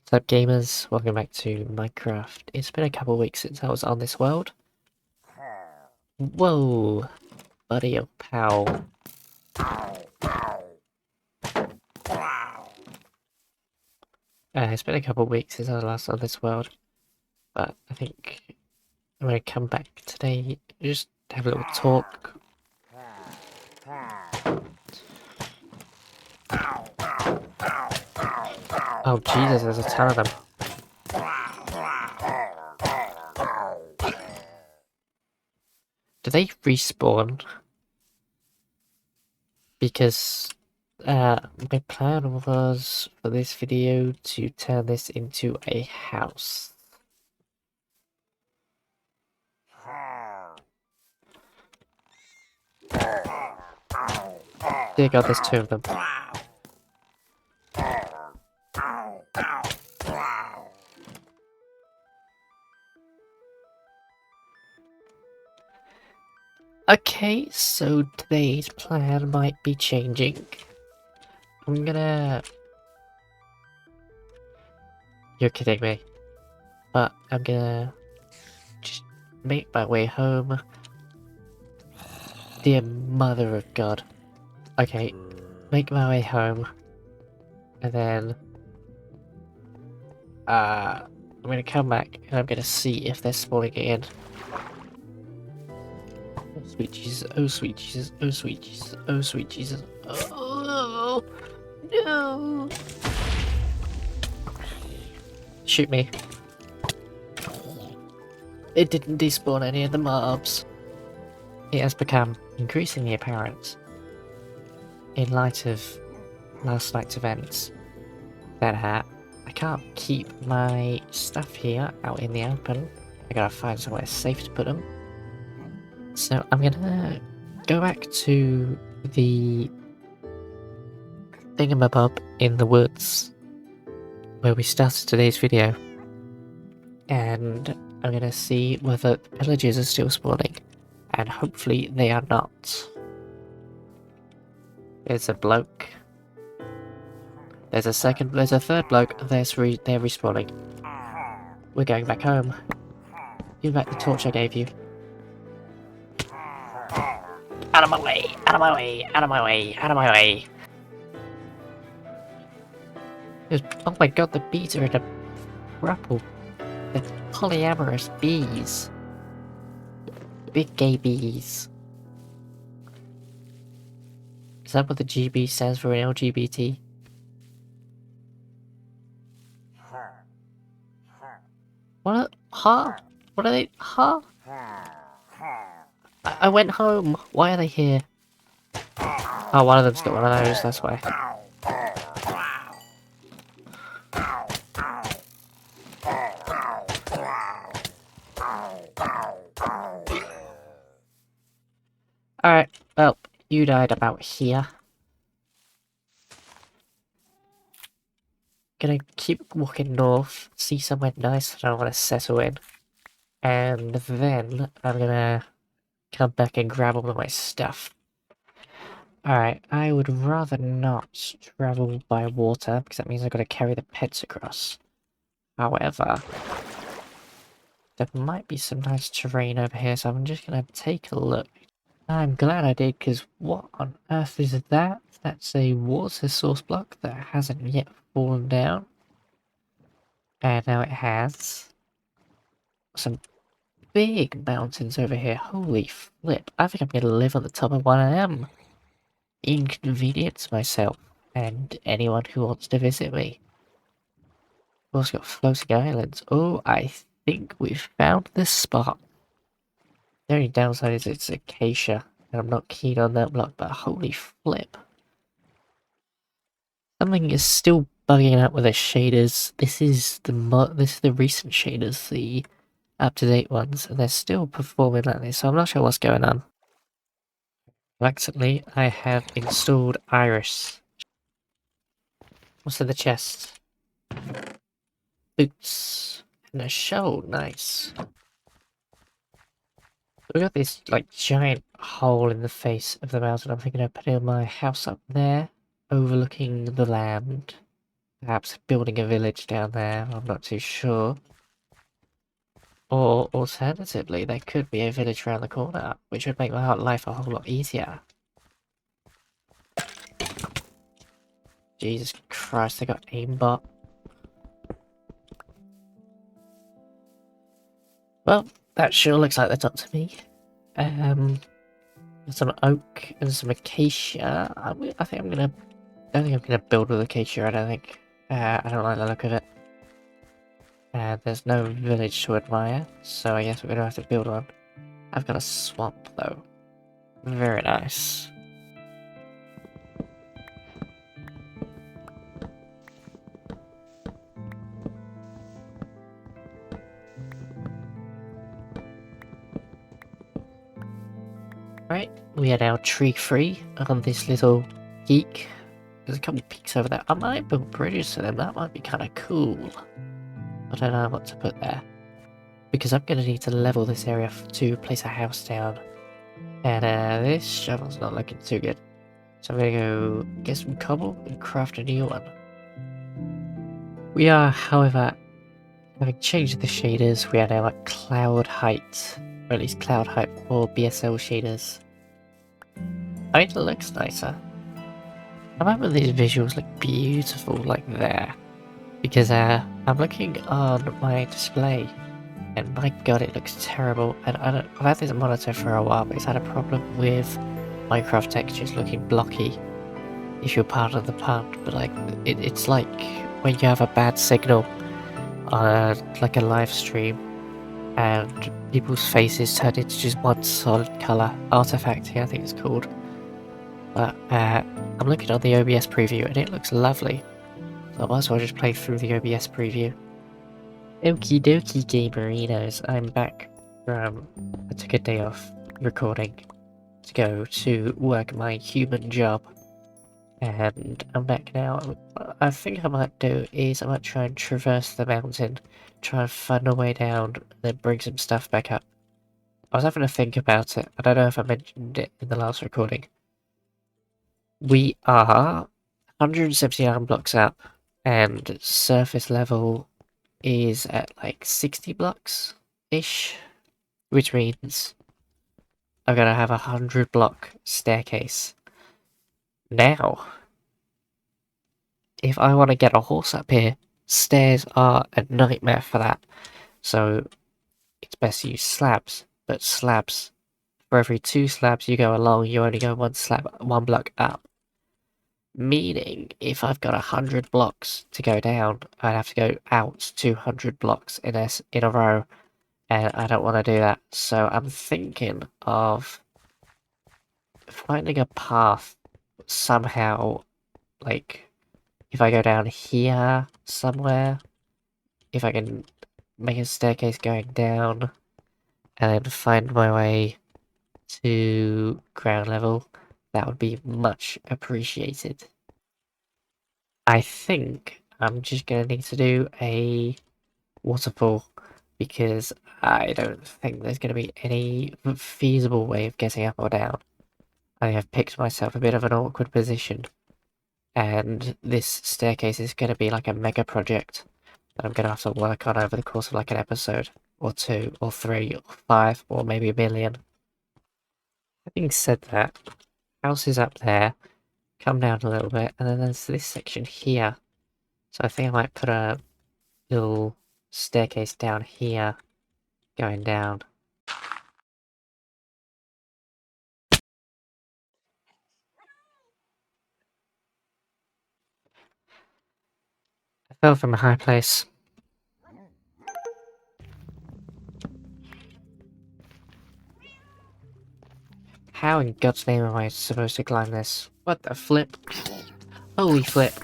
What's up, gamers? Welcome back to Minecraft. It's been a couple weeks since I was on this world. Whoa, buddy, oh pal. It's been a couple weeks since I was last on this world, but I think I'm gonna come back today, just have a little talk. Oh Jesus, there's a ton of them. Do they respawn? Because my plan was for this video to turn this into a house. Dear God, there's two of them. Okay, so today's plan might be changing. I'm gonna... You're kidding me. But I'm gonna just make my way home. Dear mother of God. Okay, make my way home. And then... I'm gonna come back and I'm gonna see if they're spawning again. Oh sweet Jesus, oh sweet Jesus, oh sweet Jesus, oh sweet Jesus. Oh no! Shoot me. It didn't despawn any of the mobs. It has become increasingly apparent, in light of last night's events, that I can't keep my stuff here out in the open. I gotta find somewhere safe to put them. So I'm gonna go back to the thingamabob in the woods where we started today's video, and I'm gonna see whether the villagers are still spawning, and hopefully they are not. There's a bloke. There's a third bloke. They're respawning. We're going back home. Give back the torch I gave you. Out of my way! Out of my way! Out of my way! Out of my way! Oh my God, the bees are in a grapple. The polyamorous bees. Big gay bees. Is that what the GB stands for in LGBT? What? Huh? What are they? Huh? I went home. Why are they here? Oh, one of them's got one of those, that's why. Alright, well, you died about here. Gonna keep walking north, see somewhere nice that I want to settle in. And then I'm gonna come back and grab all of my stuff. Alright, I would rather not travel by water, because that means I've got to carry the pets across. However, there might be some nice terrain over here, so I'm just gonna take a look. I'm glad I did, because what on earth is that? That's a water source block that hasn't yet fallen down. And now it has some big mountains over here. Holy flip. I think I'm going to live on the top of one I am. Inconvenience myself and anyone who wants to visit me. We've also got floating islands. Oh, I think we've found this spot. The only downside is it's acacia, and I'm not keen on that block, but holy flip. Something is still bugging out with the shaders. This is the recent shaders, the up-to-date ones, and they're still performing like this, so I'm not sure what's going on. Recently, I have installed Iris. What's in the chest? Boots. And a shovel, nice. We got this, like, giant hole in the face of the mountain. I'm thinking of putting my house up there, overlooking the land. perhaps building a village down there. I'm not too sure. Or alternatively, there could be a village around the corner, which would make my life a whole lot easier. Jesus Christ, they got aimbot. Well, that sure looks like that's up to me. Some oak and some acacia. I think I'm gonna. I don't think I'm gonna build with acacia. I don't think. I don't like the look of it. There's no village to admire, so I guess we're gonna have to build one. I've got a swamp though. Very nice. Right, we are now tree free on this little geek. There's a couple peaks over there. I might build bridges to them, that might be kind of cool. I don't know what to put there. Because I'm going to need to level this area to place a house down. And this shovel's not looking too good. So I'm going to go get some cobble and craft a new one. We are, however, having changed the shaders, we are now at cloud height. Or at least cloud height for BSL shaders. I mean, it looks nicer. I remember these visuals look beautiful like there. Because I'm looking on my display and my god it looks terrible, and I've had this monitor for a while but it's had a problem with Minecraft textures looking blocky, if you're part of the pun, but like it's like when you have a bad signal on like a live stream and people's faces turn into just one solid colour. Artifacting I think it's called. But I'm looking on the OBS preview and it looks lovely. So I might as well just play through the OBS preview. Okie dokie gamerinos, I'm back from... I took a day off recording to go to work my human job. And I'm back now. What I think I might do is I might try and traverse the mountain, try and find a way down, then bring some stuff back up. I was having to think about it. I don't know if I mentioned it in the last recording. We are 179 blocks up, and surface level is at like 60 blocks-ish, which means I'm gonna have a 100-block staircase. Now, if I want to get a horse up here, stairs are a nightmare for that. So it's best to use slabs, but slabs, for every 2 slabs you go along, you only go 1 block up. Meaning, if I've got 100 blocks to go down, I'd have to go out 200 blocks in a row, and I don't want to do that. So I'm thinking of finding a path somehow, like, if I go down here somewhere, if I can make a staircase going down, and then find my way to ground level, that would be much appreciated. I think I'm just gonna need to do a waterfall, because I don't think there's gonna be any feasible way of getting up or down. I have picked myself a bit of an awkward position, and this staircase is gonna be like a mega project that I'm gonna have to work on over the course of like an episode, or 2, or 3, or 5, or maybe a million. Having said that, house is up there, come down a little bit, and then there's this section here. So I think I might put a little staircase down here, going down. I fell from a high place. How in God's name am I supposed to climb this? What the flip? Holy flip.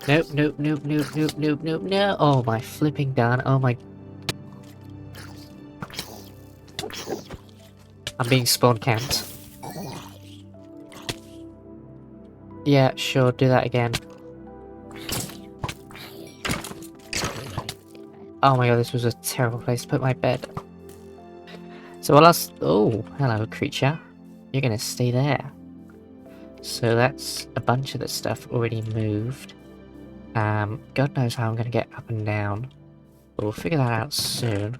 Nope, nope, nope, nope, nope, nope, nope, no! Oh my flipping darn, oh my... I'm being spawn camped. Yeah, sure, do that again. Oh my god, this was a terrible place to put my bed. So while I was... Oh, hello creature. You're gonna stay there. So that's a bunch of the stuff already moved. God knows how I'm gonna get up and down. But we'll figure that out soon.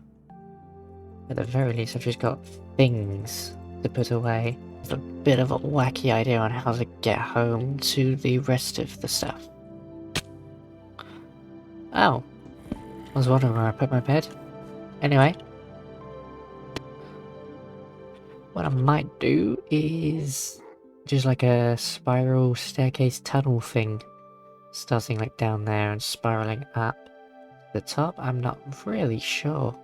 At the very least, I've just got things to put away. It's a bit of a wacky idea on how to get home to the rest of the stuff. Oh. I was wondering where I put my bed. Anyway. What I might do is just like a spiral staircase tunnel thing. Starting like down there and spiraling up the top. I'm not really sure.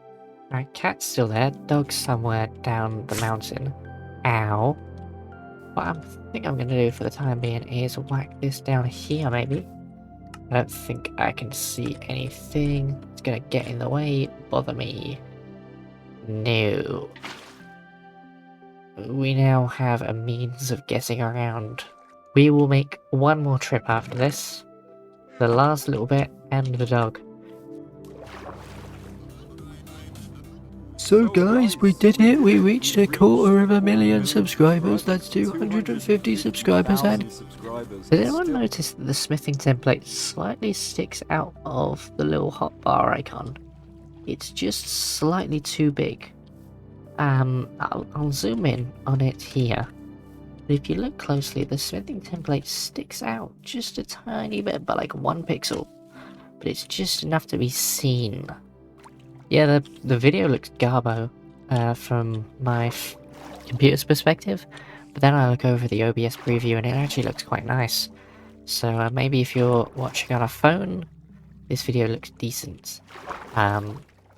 Alright, cat's still there. Dog's somewhere down the mountain. Ow. What I think I'm gonna do for the time being is whack this down here maybe. I don't think I can see anything. It's gonna get in the way, bother me. No. We now have a means of getting around. We will make one more trip after this. The last little bit and the dog. So guys, we did it. We reached 250,000 subscribers. That's 250 subscribers. And did anyone notice that the smithing template slightly sticks out of the little hotbar icon? It's just slightly too big. I'll zoom in on it here. But if you look closely, the smithing template sticks out just a tiny bit, by like 1 pixel. But it's just enough to be seen. Yeah, the video looks garbo from my computer's perspective, but then I look over the OBS preview and it actually looks quite nice. So maybe if you're watching on a phone, this video looks decent.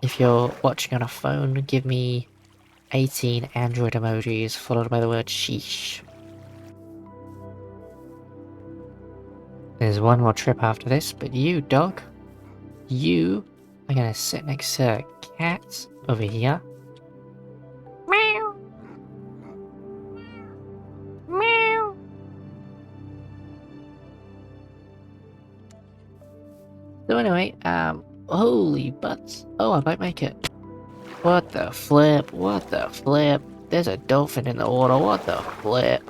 If you're watching on a phone, give me 18 Android emojis followed by the word sheesh. There's one more trip after this, but you, dog, you are gonna sit next to cat over here. Meow. Meow. So anyway, holy butts. Oh, I might make it. What the flip? What the flip? There's a dolphin in the water. What the flip?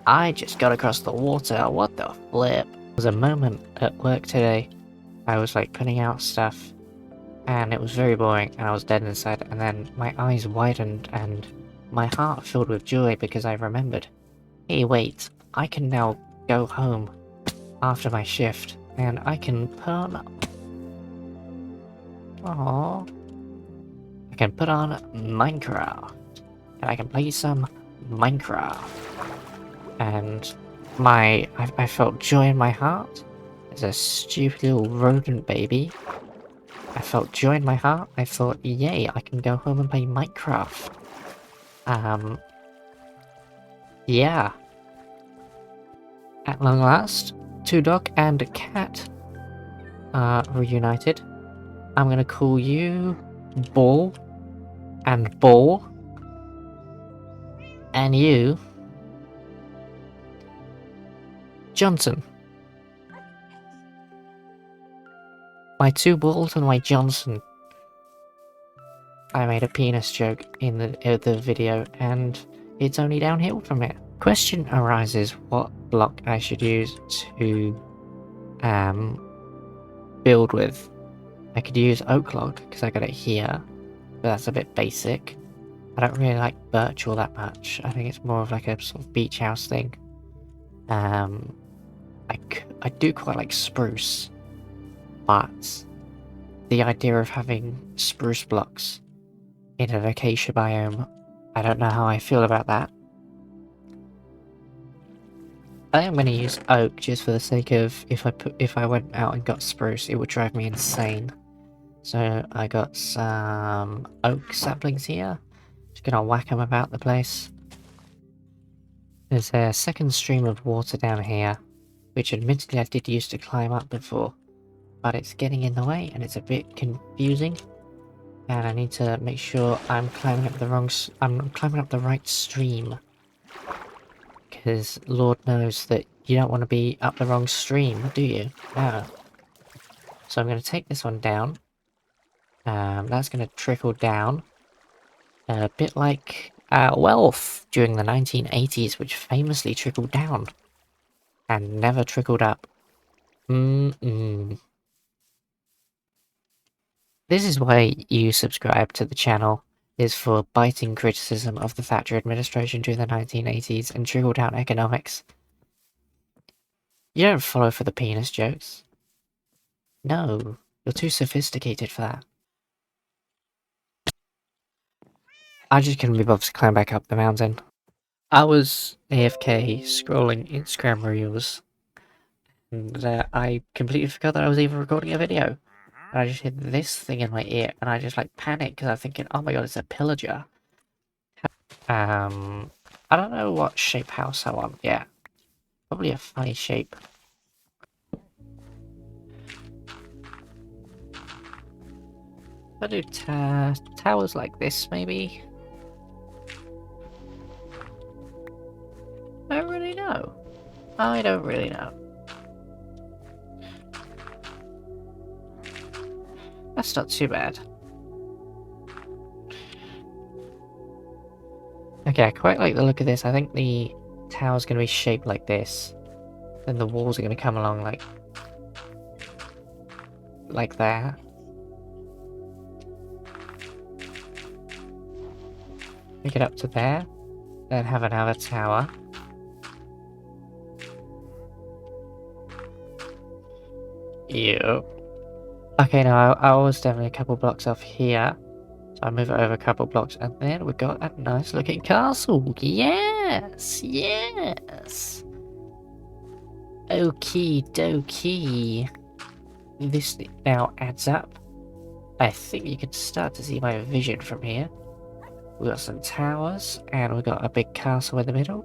I just got across the water. What the flip? There was a moment at work today. I was like putting out stuff and it was very boring and I was dead inside, and then my eyes widened and my heart filled with joy because I remembered, hey wait, I can now go home after my shift and I can put on... Aww. I can put on Minecraft and I can play some Minecraft. And I felt joy in my heart. As a stupid little rodent baby, I felt joy in my heart. I thought, yay, I can go home and play Minecraft. Yeah. At long last, two dog and a cat are reunited. I'm gonna call you Ball and Ball, and you Johnson. My two balls and my Johnson. I made a penis joke in the video, and it's only downhill from it. Question arises what block I should use to build with. I could use oak log because I got it here, but that's a bit basic. I don't really like birch all that much. I think it's more of like a sort of beach house thing. I do quite like spruce, but the idea of having spruce blocks in an acacia biome, I don't know how I feel about that. I am going to use oak just for the sake of if I went out and got spruce, it would drive me insane. So I got some oak saplings here. Just gonna whack them about the place. There's a second stream of water down here, which admittedly I did used to climb up before, but it's getting in the way and it's a bit confusing. And I need to make sure I'm climbing up the right stream. Because Lord knows that you don't want to be up the wrong stream, do you? No. So I'm going to take this one down. That's going to trickle down. A bit like wealth during the 1980s, which famously trickled down and never trickled up. This is why you subscribe to the channel, is for biting criticism of the Thatcher administration during the 1980s and trickle-down economics. You don't follow for the penis jokes. No, you're too sophisticated for that. I just couldn't be bothered to climb back up the mountain. I was AFK scrolling Instagram Reels, and I completely forgot that I was even recording a video. And I just hit this thing in my ear, and I just like panicked because I'm thinking, oh my god, it's a pillager. I don't know what shape house I want yet. Probably a funny shape. I do towers like this, maybe? I don't really know. I don't really know. That's not too bad. Okay, I quite like the look of this. I think the tower's going to be shaped like this. Then the walls are going to come along like that. Make it up to there. Then have another tower. Ew. Okay, now I was definitely a couple blocks off here. So I move it over a couple blocks, and then we've got a nice looking castle. Yes! Yes! Okie dokie. This now adds up. I think you can start to see my vision from here. We've got some towers, and we've got a big castle in the middle.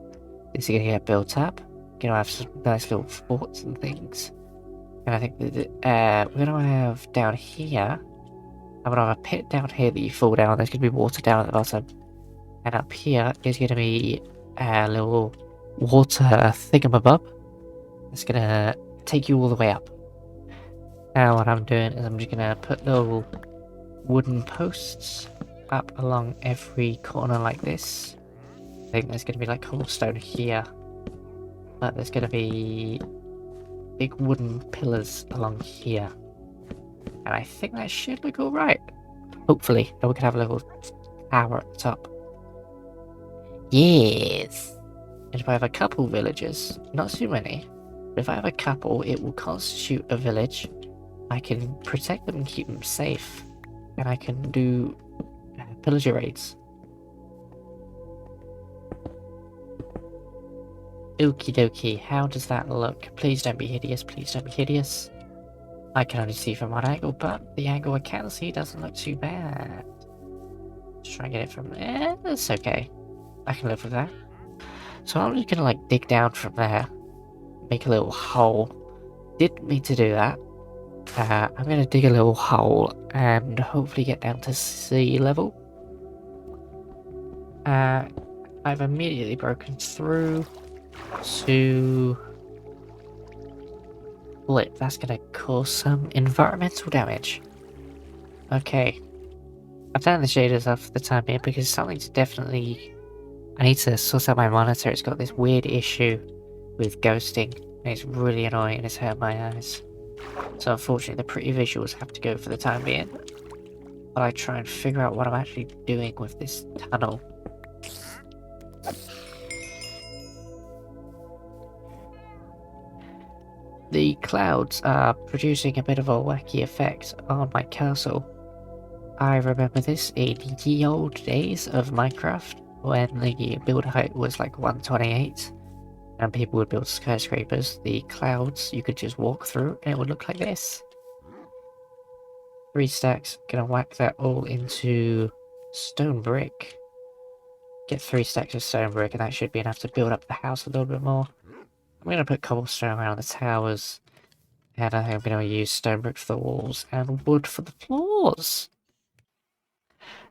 This is going to get built up. Gonna have some nice little forts and things. And I think that we're going to have down here, I'm going to have a pit down here that you fall down. There's going to be water down at the bottom. And up here is going to be a little water thingamabob. It's going to take you all the way up. Now what I'm doing is I'm just going to put little wooden posts up along every corner like this. I think there's going to be like cobblestone here. But there's going to be big wooden pillars along here. And I think that should look alright. Hopefully. And we can have a little tower at the top. Yes! And if I have a couple villagers, not too many, but if I have a couple, it will constitute a village. I can protect them and keep them safe. And I can do pillager raids. Okie dokie, how does that look? Please don't be hideous, please don't be hideous. I can only see from one angle, but the angle I can see doesn't look too bad. Just try and get it from there. That's okay. I can live with that. So I'm just gonna like dig down from there. Make a little hole. Didn't mean to do that. I'm gonna dig a little hole and hopefully get down to sea level. I've immediately broken through to blip. That's gonna cause some environmental damage. Okay. I've turned the shaders off for the time being because something's definitely... I need to sort out my monitor. It's got this weird issue with ghosting. And it's really annoying and it's hurt my eyes. So unfortunately the pretty visuals have to go for the time being. While I try and figure out what I'm actually doing with this tunnel. The clouds are producing a bit of a wacky effect on my castle. I remember this in ye old days of Minecraft, when the build height was like 128, and people would build skyscrapers. The clouds you could just walk through, and it would look like this. 3 stacks, gonna whack that all into stone brick. Get 3 stacks of stone brick, and that should be enough to build up the house a little bit more. I'm gonna put cobblestone around the towers, and I think I'm gonna use stone brick for the walls, and wood for the floors.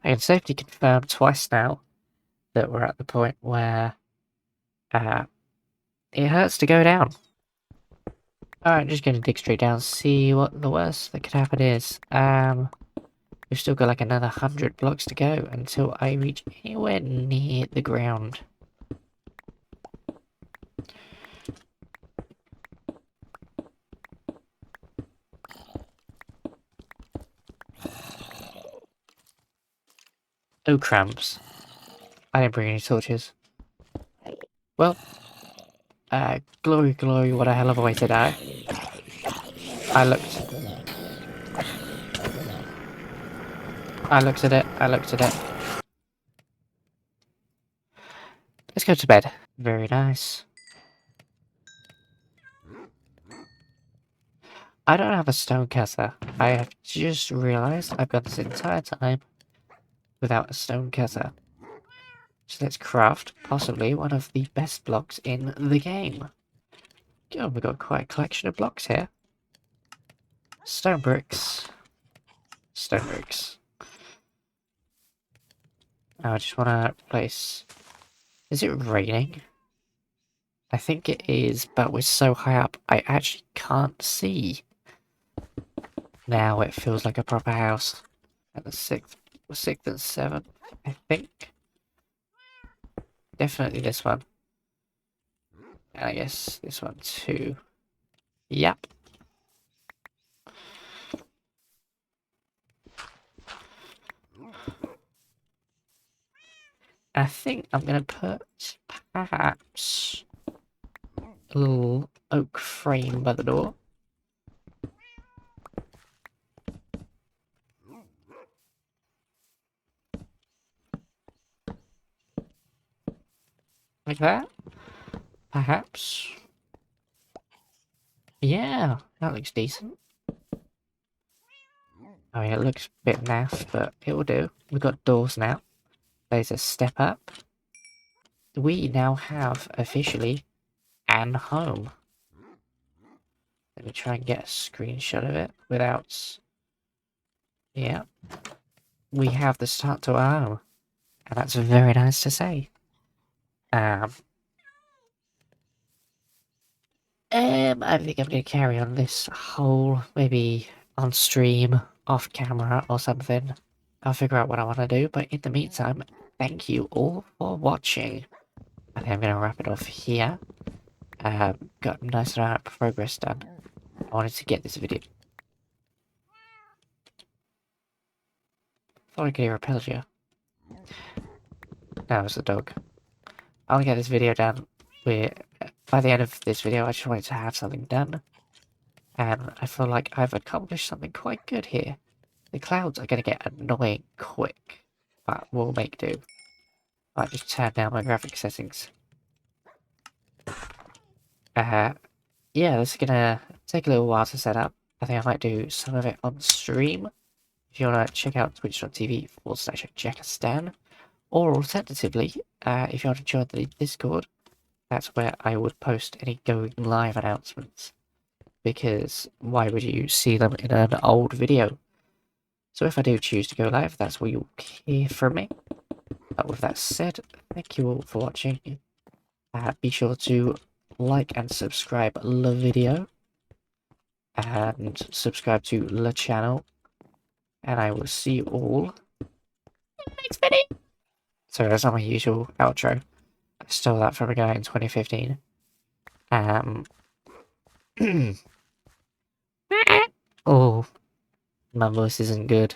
I can safely confirm twice now that we're at the point where it hurts to go down. Alright, just gonna dig straight down, see what the worst that could happen is. We've still got like another 100 blocks to go until I reach anywhere near the ground. Oh, cramps. I didn't bring any torches. Well, glory, glory, what a hell of a way to die. I looked at it, I looked at it. Let's go to bed. Very nice. I don't have a stone cutter. I have just realised I've got this entire time without a stone cutter. So let's craft possibly one of the best blocks in the game. God, we've got quite a collection of blocks here. Stone bricks. Stone bricks. Now I just want to place... Is it raining? I think it is, but we're so high up, I actually can't see. Now it feels like a proper house. At the 6th and 7th, I think. Definitely this one. And I guess this one too. Yep. I think I'm gonna put perhaps a little oak frame by the door. Like that. Perhaps. Yeah, that looks decent. I mean, it looks a bit naff, but it will do. We've got doors now. There's a step up. We now have officially an home. Let me try and get a screenshot of it without... Yeah. We have the start to our home. And that's very nice to say. I think I'm going to carry on this whole, maybe on stream, off camera or something. I'll figure out what I want to do, but in the meantime, thank you all for watching. I think I'm going to wrap it off here. Got a nice amount of progress done. I wanted to get this video... Thought I could hear a pillager. No, it's the dog. I'll get this video done. By the end of this video, I just wanted to have something done. And I feel like I've accomplished something quite good here. The clouds are going to get annoying quick, but we'll make do. I just turn down my graphic settings. Yeah, this is going to take a little while to set up. I think I might do some of it on stream. If you want to check out twitch.tv/Jckistan. Or alternatively, if you want to join the Discord, that's where I would post any going live announcements. Because why would you see them in an old video? So if I do choose to go live, that's where you'll hear from me. But with that said, thank you all for watching. Be sure to like and subscribe the video. And subscribe to the channel. And I will see you all in the next video. So that's not my usual outro. I stole that from a guy in 2015. Oh, my voice isn't good.